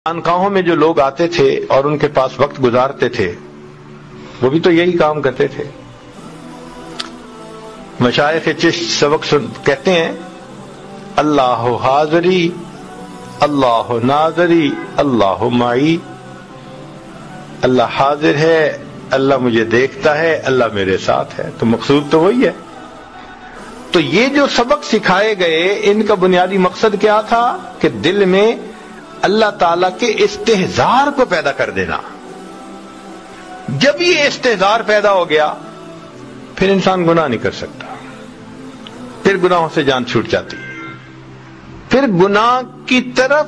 خانقاہوں میں جو لوگ آتے تھے اور ان کے پاس وقت گزارتے تھے وہ بھی تو یہی کام کرتے تھے. مشائخ چشت سبق کہتے ہیں اللہ حاضری اللہ ناظری اللہ معی. اللہ حاضر ہے، اللہ مجھے دیکھتا ہے، اللہ میرے ساتھ ہے. تو مقصود تو وہی ہے. تو یہ جو سبق سکھائے گئے ان کا بنیادی مقصد کیا تھا کہ دل میں اللہ تعالی کے استحضار کو پیدا کر دینا. جب یہ استحضار پیدا ہو گیا پھر انسان گناہ نہیں کر سکتا، پھر گناہوں سے جان چھوٹ جاتی ہے، پھر گناہ کی طرف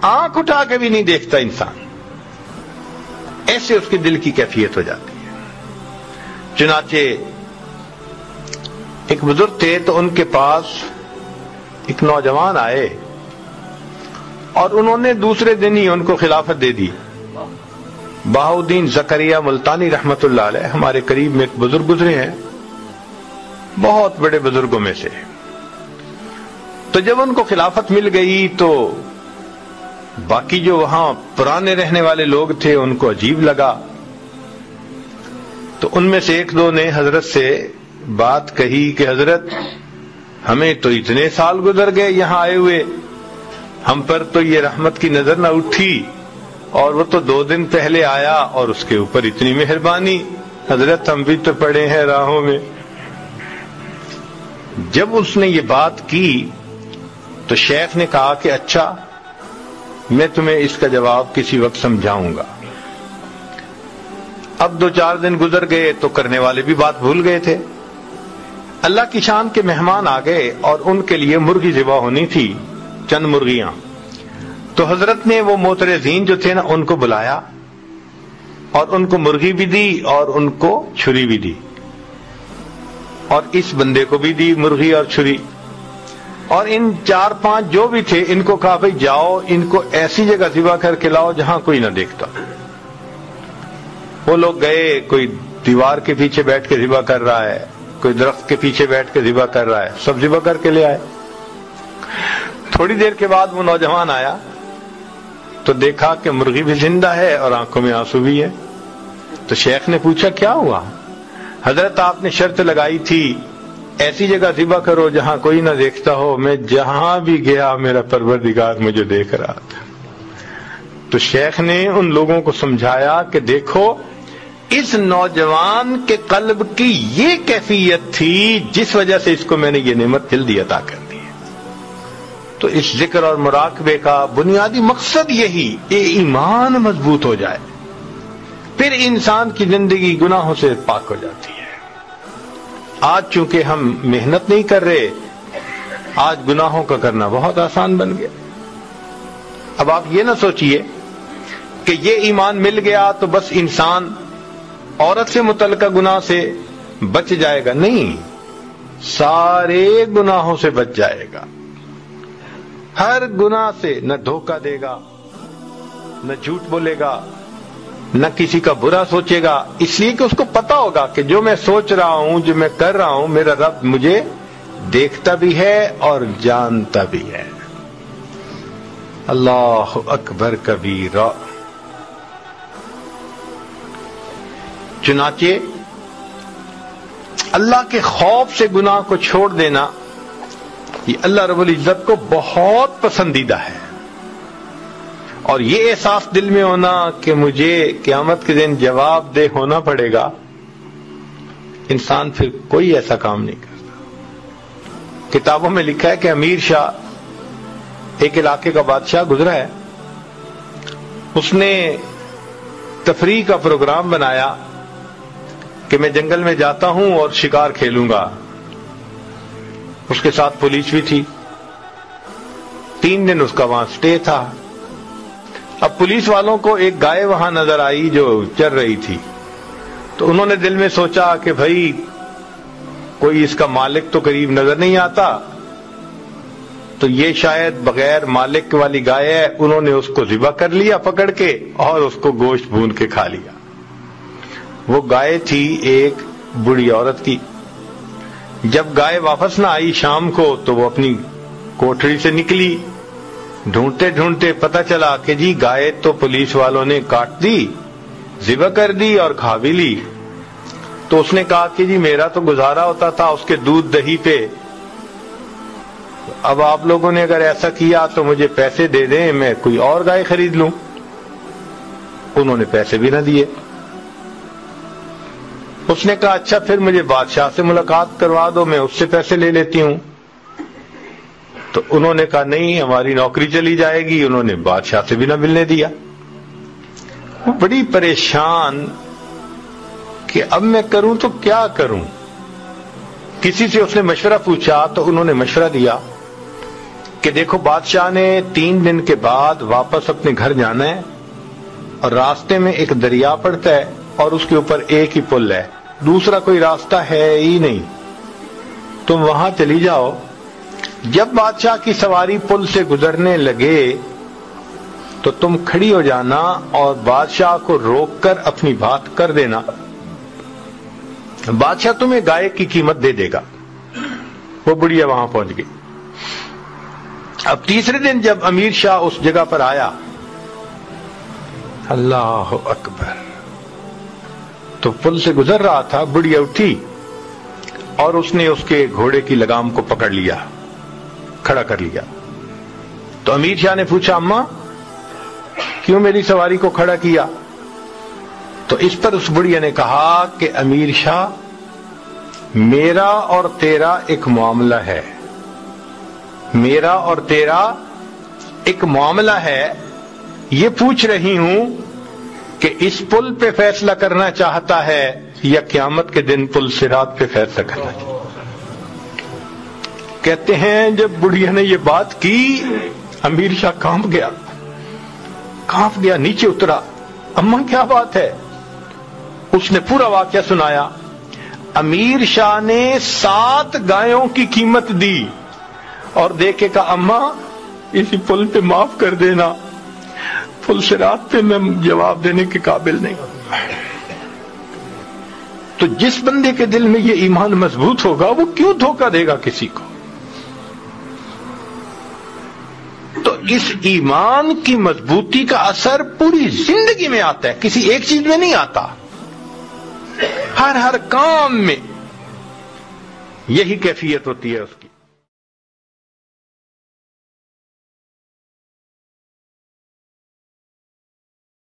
آنکھ اٹھا کے بھی نہیں دیکھتا انسان. ایسے اس کے دل کی کیفیت ہو جاتی ہے. چنانچہ ایک بزرگ تھے تو ان کے پاس ایک نوجوان آئے اور انہوں نے دوسرے دن ہی ان کو خلافت دے دی. بہاؤدین زکریہ ملتانی رحمت اللہ علیہ ہمارے قریب میں ایک بزرگ گزرے ہیں، بہت بڑے بزرگوں میں سے. تو جب ان کو خلافت مل گئی تو باقی جو وہاں پرانے رہنے والے لوگ تھے ان کو عجیب لگا. تو ان میں سے ایک دو نے حضرت سے بات کہی کہ حضرت ہمیں تو اتنے سال گزر گئے یہاں آئے ہوئے، ہم پر تو یہ رحمت کی نظر نہ اٹھی، اور وہ تو 2 دن پہلے آیا اور اس کے اوپر اتنی مہربانی. حضرت ہم بھی تو پڑے ہیں راہوں میں. جب اس نے یہ بات کی تو شیخ نے کہا کہ اچھا میں تمہیں اس کا جواب کسی وقت سمجھاؤں گا. اب 2-4 دن گزر گئے تو کرنے والے بھی بات بھول گئے تھے. اللہ کی شان کے مہمان آ گئے اور ان کے لیے مرغی ذبح ہونی تھی، چند مرغیاں. تو حضرت نے وہ معترضین جو تھے نا ان کو بلایا اور ان کو مرغی بھی دی اور ان کو چھری بھی دی، اور اس بندے کو بھی دی مرغی اور چھری. اور ان 4-5 جو بھی تھے ان کو کہا بھئی جاؤ ان کو ایسی جگہ ذبح کر کے لاؤ جہاں کوئی نہ دیکھتا. وہ لوگ گئے، کوئی دیوار کے پیچھے بیٹھ کے ذبح کر رہا ہے، کوئی درخت کے پیچھے بیٹھ کے ذبح کر رہا ہے، سب ذبح کر کے لے آئے. تھوڑی دیر کے بعد وہ نوجوان آیا تو دیکھا کہ مرغی بھی زندہ ہے اور آنکھوں میں آنسو بھی ہے. تو شیخ نے پوچھا کیا ہوا؟ حضرت آپ نے شرط لگائی تھی ایسی جگہ ذبح کرو جہاں کوئی نہ دیکھتا ہو. میں جہاں بھی گیا میرا پروردگار مجھے دیکھ رہا تھا. تو شیخ نے ان لوگوں کو سمجھایا کہ دیکھو اس نوجوان کے قلب کی یہ کیفیت تھی جس وجہ سے اس کو میں نے یہ نعمت جلدی عطا کر دی. تو اس ذکر اور مراقبے کا بنیادی مقصد یہی کہ ایمان مضبوط ہو جائے، پھر انسان کی زندگی گناہوں سے پاک ہو جاتی ہے. آج چونکہ ہم محنت نہیں کر رہے، آج گناہوں کا کرنا بہت آسان بن گیا. اب آپ یہ نہ سوچئے کہ یہ ایمان مل گیا تو بس انسان عورت سے متعلقہ گناہ سے بچ جائے گا. نہیں، سارے گناہوں سے بچ جائے گا. ہر گناہ سے نہ دھوکہ دے گا، نہ جھوٹ بولے گا، نہ کسی کا برا سوچے گا، اس لیے کہ اس کو پتا ہوگا کہ جو میں سوچ رہا ہوں، جو میں کر رہا ہوں، میرا رب مجھے دیکھتا بھی ہے اور جانتا بھی ہے. اللہ اکبر کبیرہ. چنانچہ اللہ کے خوف سے گناہ کو چھوڑ دینا یہ اللہ رب العزت کو بہت پسندیدہ ہے. اور یہ احساس دل میں ہونا کہ مجھے قیامت کے دن جواب دہ ہونا پڑے گا، انسان پھر کوئی ایسا کام نہیں کرتا. کتابوں میں لکھا ہے کہ امیر شاہ ایک علاقے کا بادشاہ گزرا ہے، اس نے تفریح کا پروگرام بنایا کہ میں جنگل میں جاتا ہوں اور شکار کھیلوں گا. اس کے ساتھ پولیس بھی تھی. 3 دن اس کا وہاں سٹے تھا. اب پولیس والوں کو ایک گائے وہاں نظر آئی جو چر رہی تھی. تو انہوں نے دل میں سوچا کہ بھائی کوئی اس کا مالک تو قریب نظر نہیں آتا، تو یہ شاید بغیر مالک والی گائے ہے. انہوں نے اس کو ذبح کر لیا پکڑ کے اور اس کو گوشت بھون کے کھا لیا. وہ گائے تھی ایک بوڑھی عورت کی. جب گائے واپس نہ آئی شام کو تو وہ اپنی کوٹھری سے نکلی، ڈھونڈتے ڈھونڈتے پتہ چلا کہ جی گائے تو پولیس والوں نے کاٹ دی، ذبح کر دی اور کھا بھی لی۔ تو اس نے کہا کہ جی میرا تو گزارا ہوتا تھا اس کے دودھ دہی پہ، اب آپ لوگوں نے اگر ایسا کیا تو مجھے پیسے دے دیں، میں کوئی اور گائے خرید لوں۔ انہوں نے پیسے بھی نہ دیے۔ اس نے کہا اچھا پھر مجھے بادشاہ سے ملاقات کروا دو، میں اس سے پیسے لے لیتی ہوں۔ تو انہوں نے کہا نہیں، ہماری نوکری چلی جائے گی۔ انہوں نے بادشاہ سے بھی نہ ملنے دیا۔ وہ بڑی پریشان کہ اب میں کروں تو کیا کروں۔ کسی سے اس نے مشورہ پوچھا تو انہوں نے مشورہ دیا کہ دیکھو بادشاہ نے 3 دن کے بعد واپس اپنے گھر جانا ہے، اور راستے میں ایک دریا پڑتا ہے اور اس کے اوپر ایک ہی پل ہے، دوسرا کوئی راستہ ہے ہی نہیں، تم وہاں چلی جاؤ۔ جب بادشاہ کی سواری پل سے گزرنے لگے تو تم کھڑی ہو جانا اور بادشاہ کو روک کر اپنی بات کر دینا، بادشاہ تمہیں گائے کی قیمت دے دے گا۔ وہ بڑھیا وہاں پہنچ گئی۔ اب تیسرے دن جب امیر شاہ اس جگہ پر آیا، اللہ اکبر، تو پل سے گزر رہا تھا، بڑھیا اٹھی اور اس نے اس کے گھوڑے کی لگام کو پکڑ لیا، کھڑا کر لیا۔ تو امیر شاہ نے پوچھا اماں کیوں میری سواری کو کھڑا کیا؟ تو اس پر اس بڑھیا نے کہا کہ امیر شاہ میرا اور تیرا ایک معاملہ ہے، میرا اور تیرا ایک معاملہ ہے، یہ پوچھ رہی ہوں کہ اس پل پہ فیصلہ کرنا چاہتا ہے یا قیامت کے دن پل صراط پہ فیصلہ کرنا چاہتا ہے۔ کہتے ہیں جب بڑھیا نے یہ بات کی امیر شاہ کانپ گیا، نیچے اترا، اماں کیا بات ہے؟ اس نے پورا واقعہ سنایا۔ امیر شاہ نے 7 گایوں کی قیمت دی اور دیکھے کہا اماں اسی پل پہ معاف کر دینا، پل صراط پہ میں جواب دینے کے قابل نہیں۔ تو جس بندے کے دل میں یہ ایمان مضبوط ہوگا وہ کیوں دھوکہ دے گا کسی کو؟ تو اس ایمان کی مضبوطی کا اثر پوری زندگی میں آتا ہے، کسی ایک چیز میں نہیں آتا، ہر کام میں یہی کیفیت ہوتی ہے اس کی۔